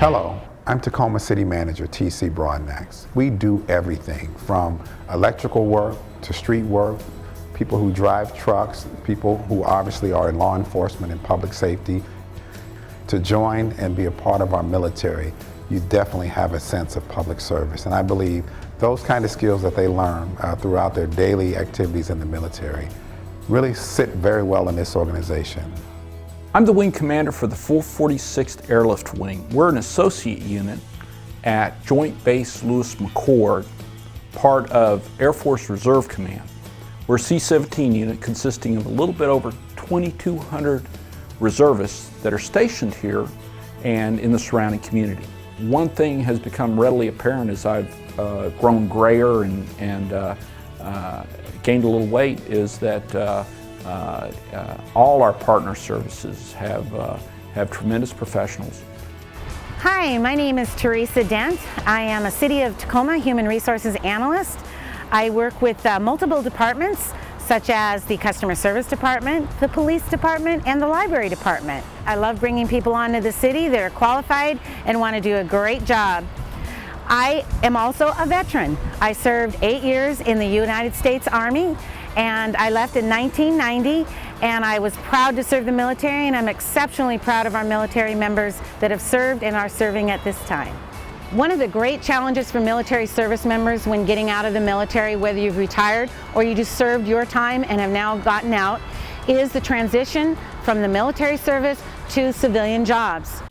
Hello, I'm Tacoma City Manager T.C. Broadnax. We do everything from electrical work to street work, people who drive trucks, people who obviously are in law enforcement and public safety. To join and be a part of our military, you definitely have a sense of public service. And I believe those kind of skills that they learn throughout their daily activities in the military really sit very well in this organization. I'm the wing commander for the 446th Airlift Wing. We're an associate unit at Joint Base Lewis-McChord, part of Air Force Reserve Command. We're a C-17 unit consisting of a little bit over 2,200 reservists that are stationed here and in the surrounding community. One thing has become readily apparent as I've grown grayer and gained a little weight is that all our partner services have tremendous professionals. Hi, my name is Teresa Dent. I am a City of Tacoma Human Resources Analyst. I work with multiple departments such as the Customer Service Department, the Police Department, and the Library Department. I love bringing people onto the city that are qualified and want to do a great job. I am also a veteran. I served 8 years in the United States Army, and I left in 1990, and I was proud to serve the military, and I'm exceptionally proud of our military members that have served and are serving at this time. One of the great challenges for military service members when getting out of the military, whether you've retired or you just served your time and have now gotten out, is the transition from the military service to civilian jobs.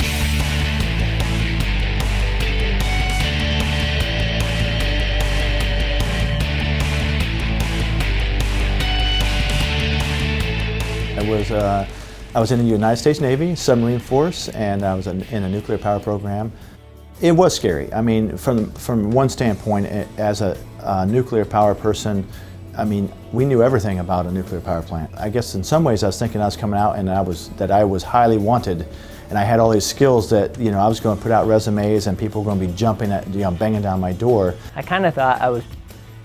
I was in the United States Navy submarine force, and I was in a nuclear power program. It was scary. I mean, from one standpoint, as a nuclear power person, I mean, we knew everything about a nuclear power plant. I guess in some ways I was thinking I was coming out and I was highly wanted, and I had all these skills that, you know, I was going to put out resumes and people were going to be jumping at, you know, banging down my door. I kind of thought I was,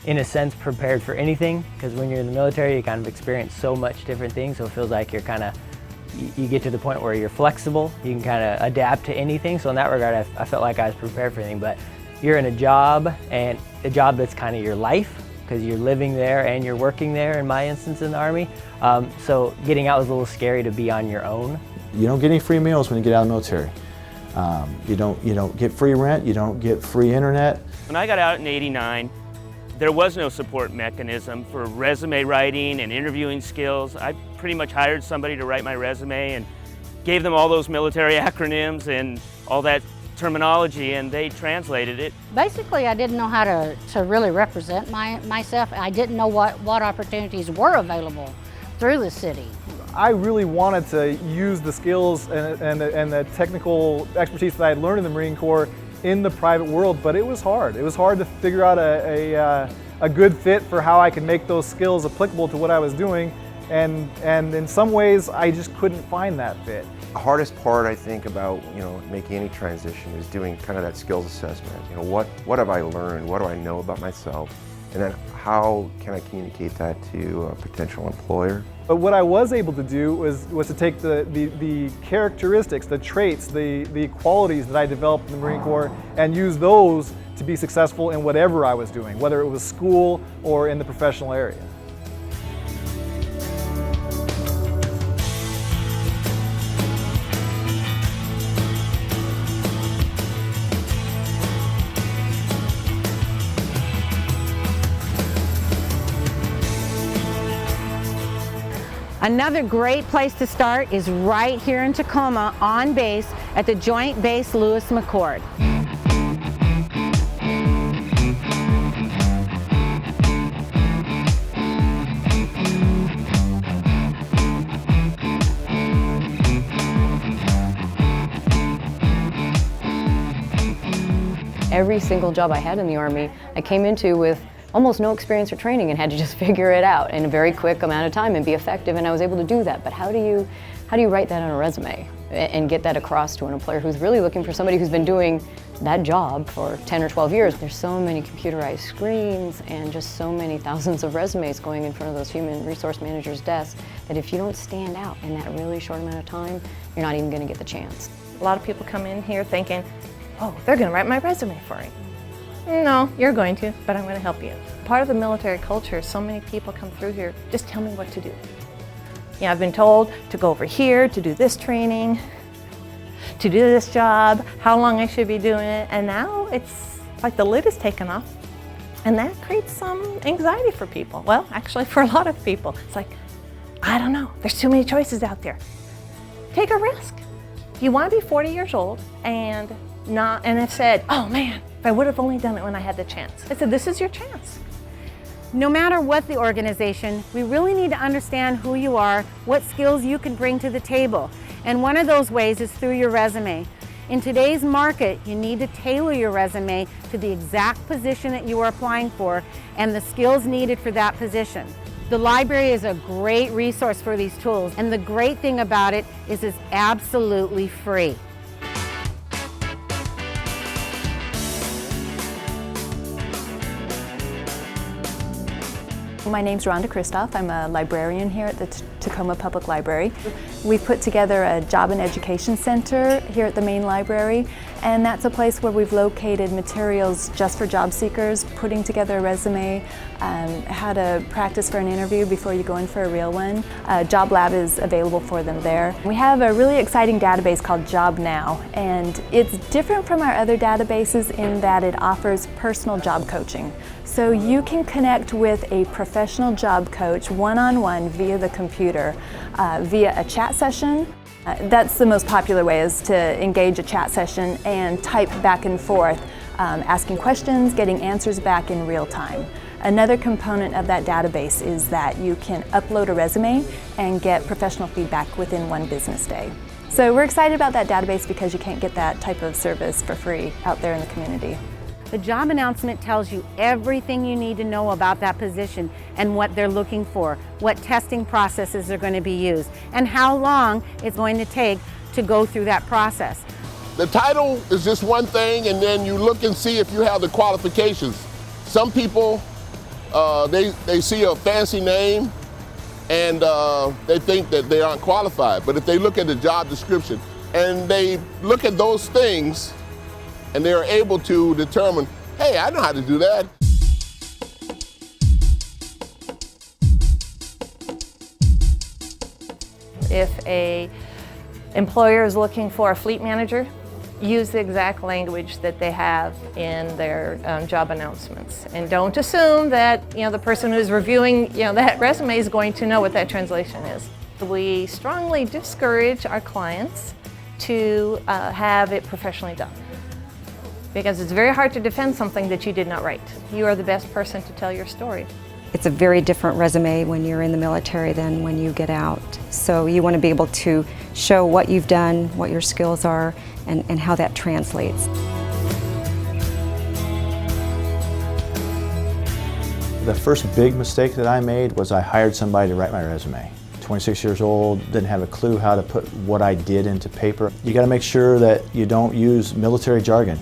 in a sense, prepared for anything, because when you're in the military you kind of experience so much different things, so it feels like you get to the point where you're flexible, you can kind of adapt to anything. So in that regard I felt like I was prepared for anything. But you're in a job, and a job that's kind of your life, because you're living there and you're working there, in my instance in the Army. So getting out was a little scary to be on your own. You don't get any free meals when you get out of the military. You don't get free rent, you don't get free internet. When I got out in '89, there was no support mechanism for resume writing and interviewing skills. I pretty much hired somebody to write my resume and gave them all those military acronyms and all that terminology, and they translated it. Basically, I didn't know how to really represent myself. I didn't know what opportunities were available through the city. I really wanted to use the skills and the technical expertise that I had learned in the Marine Corps in the private world, but it was hard. It was hard to figure out a good fit for how I could make those skills applicable to what I was doing, and in some ways I just couldn't find that fit. The hardest part, I think, about making any transition is doing kind of that skills assessment. What have I learned? What do I know about myself? And then how can I communicate that to a potential employer? But what I was able to do was to take the characteristics, the traits, the qualities that I developed in the Marine Corps and use those to be successful in whatever I was doing, whether it was school or in the professional area. Another great place to start is right here in Tacoma on base at the Joint Base Lewis-McChord. Every single job I had in the Army, I came into with almost no experience or training and had to just figure it out in a very quick amount of time and be effective, and I was able to do that. But how do you write that on a resume and get that across to an employer who's really looking for somebody who's been doing that job for 10 or 12 years? There's so many computerized screens and just so many thousands of resumes going in front of those human resource managers' desks that if you don't stand out in that really short amount of time, you're not even going to get the chance. A lot of people come in here thinking, oh, they're going to write my resume for me. No, you're going to, but I'm going to help you. Part of the military culture, so many people come through here, just tell me what to do. Yeah, I've been told to go over here, to do this training, to do this job, how long I should be doing it, and now it's like the lid is taken off, and that creates some anxiety for people. Well, actually for a lot of people. It's like, I don't know, there's too many choices out there. Take a risk. You want to be 40 years old and have said, oh man, if I would have only done it when I had the chance. I said, this is your chance. No matter what the organization, we really need to understand who you are, what skills you can bring to the table. And one of those ways is through your resume. In today's market, you need to tailor your resume to the exact position that you are applying for and the skills needed for that position. The library is a great resource for these tools, and the great thing about it is it's absolutely free. My name's Rhonda Kristoff. I'm a librarian here at the Tacoma Public Library. We've put together a job and education center here at the main library, and that's a place where we've located materials just for job seekers, putting together a resume, how to practice for an interview before you go in for a real one. Job Lab is available for them there. We have a really exciting database called Job Now, and it's different from our other databases in that it offers personal job coaching. So you can connect with a professional job coach one-on-one via the computer, via a chat session. That's the most popular way, is to engage a chat session and type back and forth, asking questions, getting answers back in real time. Another component of that database is that you can upload a resume and get professional feedback within 1 business day. So we're excited about that database because you can't get that type of service for free out there in the community. The job announcement tells you everything you need to know about that position and what they're looking for, what testing processes are going to be used, and how long it's going to take to go through that process. The title is just one thing, and then you look and see if you have the qualifications. Some people, they see a fancy name and they think that they aren't qualified. But if they look at the job description and they look at those things, and they are able to determine, hey, I know how to do that. If an employer is looking for a fleet manager, use the exact language that they have in their job announcements. And don't assume that the person who's reviewing that resume is going to know what that translation is. We strongly discourage our clients to have it professionally done, because it's very hard to defend something that you did not write. You are the best person to tell your story. It's a very different resume when you're in the military than when you get out. So you want to be able to show what you've done, what your skills are, and how that translates. The first big mistake that I made was I hired somebody to write my resume. 26 years old, didn't have a clue how to put what I did into paper. You got to make sure that you don't use military jargon,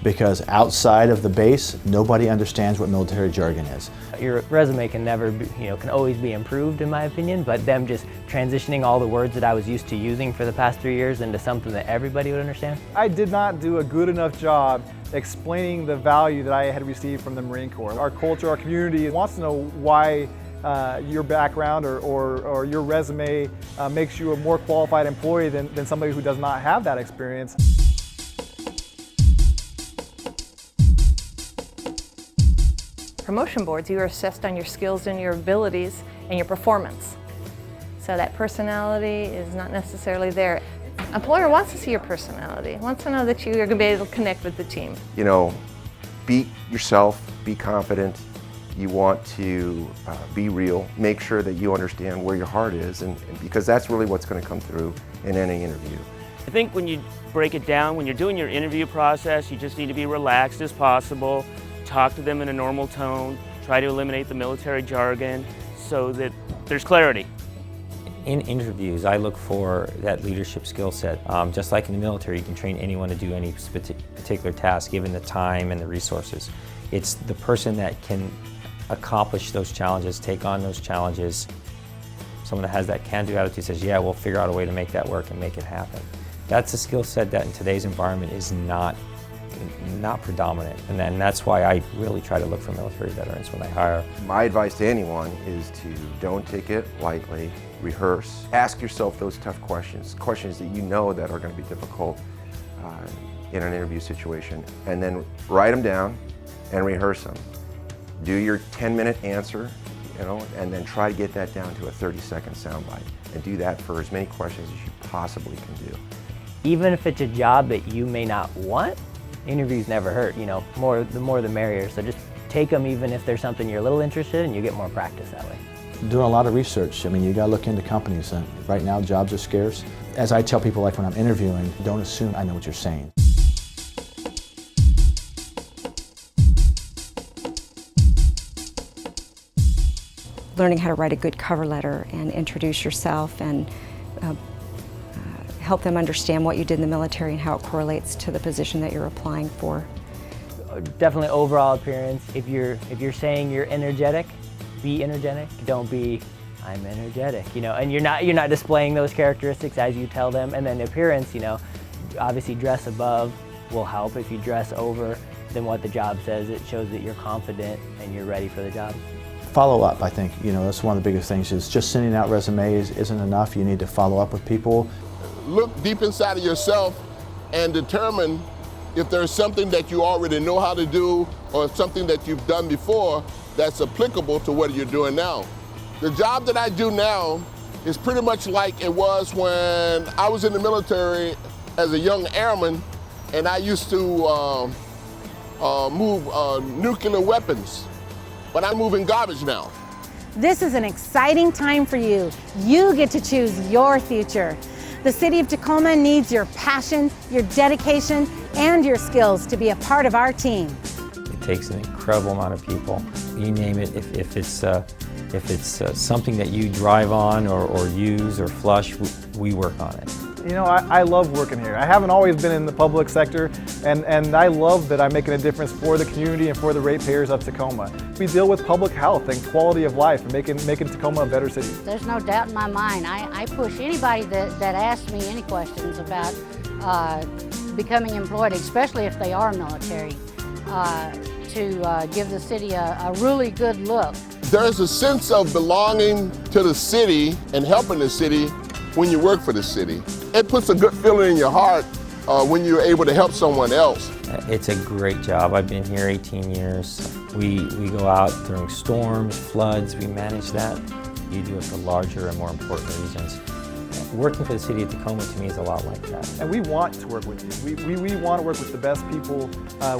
because outside of the base, nobody understands what military jargon is. Your resume can never be, can always be improved in my opinion, but them just transitioning all the words that I was used to using for the past 3 years into something that everybody would understand. I did not do a good enough job explaining the value that I had received from the Marine Corps. Our culture, our community wants to know why your background or your resume makes you a more qualified employee than somebody who does not have that experience. Promotion boards, you are assessed on your skills and your abilities and your performance. So that personality is not necessarily there. Employer wants to see your personality, wants to know that you are going to be able to connect with the team. Be yourself, be confident. You want to be real. Make sure that you understand where your heart is, and because that's really what's going to come through in any interview. I think when you break it down, when you're doing your interview process, you just need to be relaxed as possible. Talk to them in a normal tone, try to eliminate the military jargon so that there's clarity. In interviews, I look for that leadership skill set. Just like in the military, you can train anyone to do any particular task given the time and the resources. It's the person that can accomplish those challenges, take on those challenges. Someone that has that can-do attitude says, yeah, we'll figure out a way to make that work and make it happen. That's a skill set that in today's environment is not not predominant, and that's why I really try to look for military veterans when I hire. My advice to anyone is to don't take it lightly, rehearse, ask yourself those tough questions, questions that you know that are going to be difficult in an interview situation, and then write them down and rehearse them. Do your 10-minute answer, and then try to get that down to a 30-second soundbite, and do that for as many questions as you possibly can do. Even if it's a job that you may not want, interviews never hurt. The more the merrier. So just take them even if there's something you're a little interested in, you get more practice that way. Doing a lot of research. I mean, you got to look into companies, and right now jobs are scarce. As I tell people, like when I'm interviewing, don't assume I know what you're saying. Learning how to write a good cover letter and introduce yourself and help them understand what you did in the military and how it correlates to the position that you're applying for. Definitely overall appearance. If you're saying you're energetic, be energetic. Don't be I'm energetic, and you're not displaying those characteristics as you tell them. And then appearance, obviously dress above will help. If you dress over than what the job says, it shows that you're confident and you're ready for the job. Follow up, I think, that's one of the biggest things. Is just sending out resumes isn't enough. You need to follow up with people. Look deep inside of yourself and determine if there's something that you already know how to do or something that you've done before that's applicable to what you're doing now. The job that I do now is pretty much like it was when I was in the military as a young airman, and I used to move nuclear weapons. But I'm moving garbage now. This is an exciting time for you. You get to choose your future. The City of Tacoma needs your passion, your dedication, and your skills to be a part of our team. It takes an incredible amount of people. You name it, if it's something that you drive on or use or flush, we work on it. I love working here. I haven't always been in the public sector, and I love that I'm making a difference for the community and for the ratepayers of Tacoma. We deal with public health and quality of life and making Tacoma a better city. There's no doubt in my mind. I push anybody that asks me any questions about becoming employed, especially if they are military, to give the city a really good look. There's a sense of belonging to the city and helping the city when you work for the city. It puts a good feeling in your heart when you're able to help someone else. It's a great job. I've been here 18 years. We go out during storms, floods, we manage that. You do it for larger and more important reasons. Working for the City of Tacoma to me is a lot like that. And we want to work with you. We want to work with the best people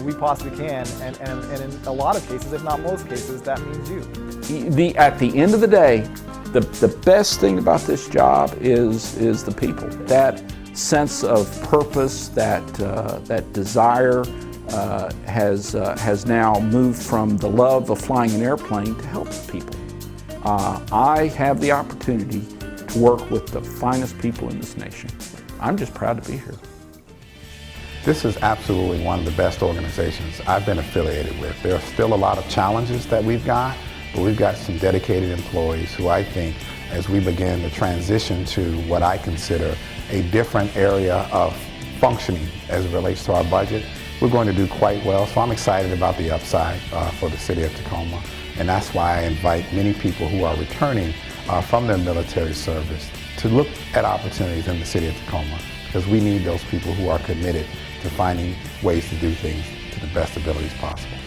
we possibly can, and in a lot of cases, if not most cases, that means you. At the end of the day, the best thing about this job is the people. That sense of purpose, that desire has now moved from the love of flying an airplane to help people. I have the opportunity to work with the finest people in this nation. I'm just proud to be here. This is absolutely one of the best organizations I've been affiliated with. There are still a lot of challenges that we've got, but we've got some dedicated employees who I think, as we begin to transition to what I consider a different area of functioning as it relates to our budget, we're going to do quite well. So I'm excited about the upside for the City of Tacoma. And that's why I invite many people who are returning from their military service to look at opportunities in the City of Tacoma, because we need those people who are committed to finding ways to do things to the best abilities possible.